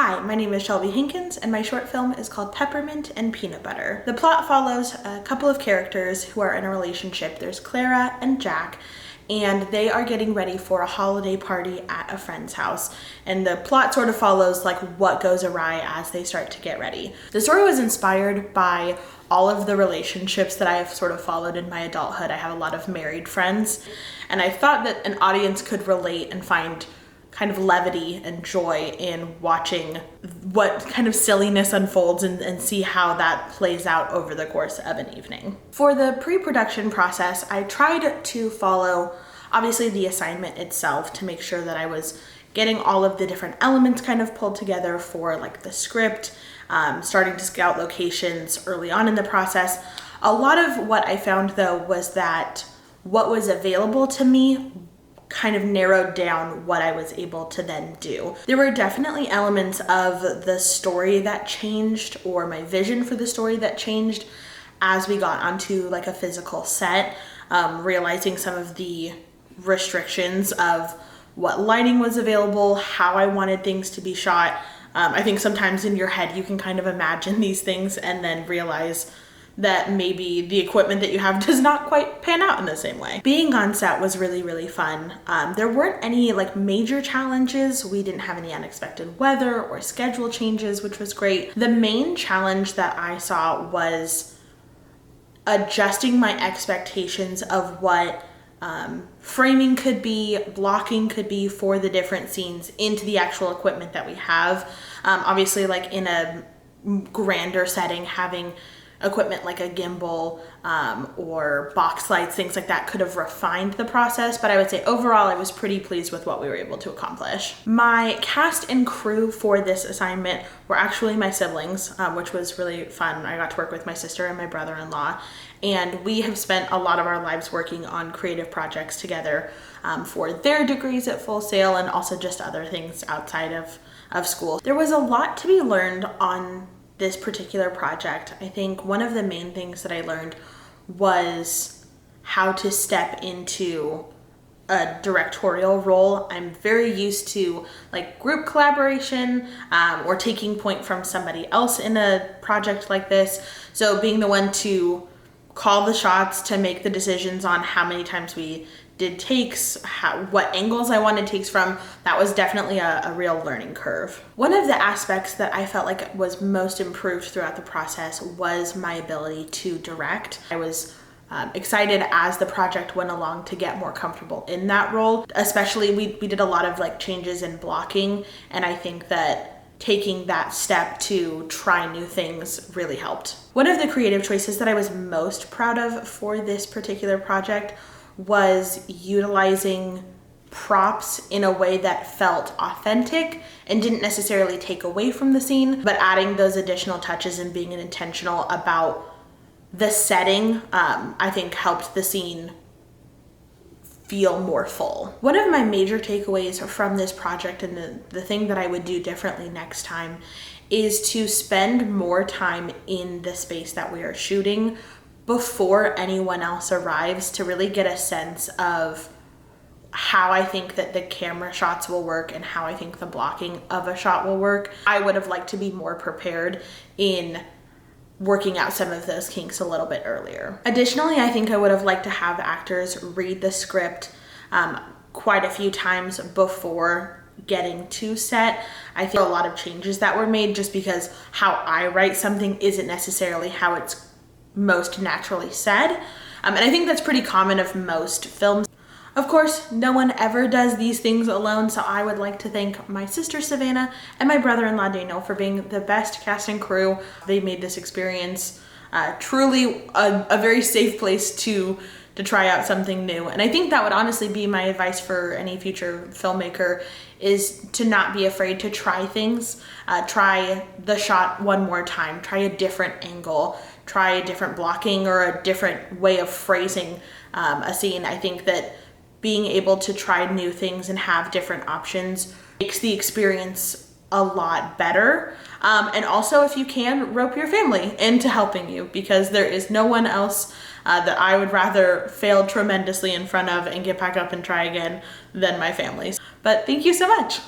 Hi, my name is Shelby Hinkins, and my short film is called Peppermint and Peanut Butter. The plot follows a couple of characters who are in a relationship. There's Clara and Jack, and they are getting ready for a holiday party at a friend's house. And the plot sort of follows like what goes awry as they start to get ready. The story was inspired by all of the relationships that I've sort of followed in my adulthood. I have a lot of married friends, and I thought that an audience could relate and find kind of levity and joy in watching what kind of silliness unfolds and see how that plays out over the course of an evening. For the pre-production process, I tried to follow obviously the assignment itself to make sure that I was getting all of the different elements kind of pulled together for like the script, starting to scout locations early on in the process. A lot of what I found though was that what was available to me kind of narrowed down what I was able to then do. There were definitely elements of the story that changed, or my vision for the story that changed as we got onto like a physical set, realizing some of the restrictions of what lighting was available, how I wanted things to be shot. I think sometimes in your head you can kind of imagine these things and then realize that maybe the equipment that you have does not quite pan out in the same way. Being on set was really, really fun. There weren't any like major challenges. We didn't have any unexpected weather or schedule changes, which was great. The main challenge that I saw was adjusting my expectations of what framing could be, blocking could be for the different scenes into the actual equipment that we have. Obviously, like in a grander setting, having equipment like a gimbal or box lights, things like that could have refined the process, but I would say overall I was pretty pleased with what we were able to accomplish. My cast and crew for this assignment were actually my siblings, which was really fun. I got to work with my sister and my brother-in-law, and we have spent a lot of our lives working on creative projects together for their degrees at Full Sail and also just other things outside of school. There was a lot to be learned on this particular project. I think one of the main things that I learned was how to step into a directorial role. I'm very used to like group collaboration or taking point from somebody else in a project like this. So being the one to call the shots, to make the decisions on how many times we did takes, what angles I wanted takes from, that was definitely a real learning curve. One of the aspects that I felt like was most improved throughout the process was my ability to direct. I was excited as the project went along to get more comfortable in that role. Especially we did a lot of like changes in blocking, and I think that taking that step to try new things really helped. One of the creative choices that I was most proud of for this particular project was utilizing props in a way that felt authentic and didn't necessarily take away from the scene, but adding those additional touches and being intentional about the setting, I think helped the scene feel more full. One of my major takeaways from this project, and the thing that I would do differently next time, is to spend more time in the space that we are shooting before anyone else arrives, to really get a sense of how I think that the camera shots will work and how I think the blocking of a shot will work. I would have liked to be more prepared in working out some of those kinks a little bit earlier. Additionally, I think I would have liked to have actors read the script quite a few times before getting to set. I think a lot of changes that were made just because how I write something isn't necessarily how it's most naturally said. And I think that's pretty common of most films. Of course, no one ever does these things alone, so I would like to thank my sister Savannah and my brother-in-law Daniel for being the best cast and crew. They made this experience truly a very safe place to try out something new. And I think that would honestly be my advice for any future filmmaker, is to not be afraid to try things. Try the shot one more time, try a different angle, try a different blocking or a different way of phrasing a scene. I think that being able to try new things and have different options makes the experience a lot better. And also, if you can, rope your family into helping you, because there is no one else that I would rather fail tremendously in front of and get back up and try again than my family. But thank you so much.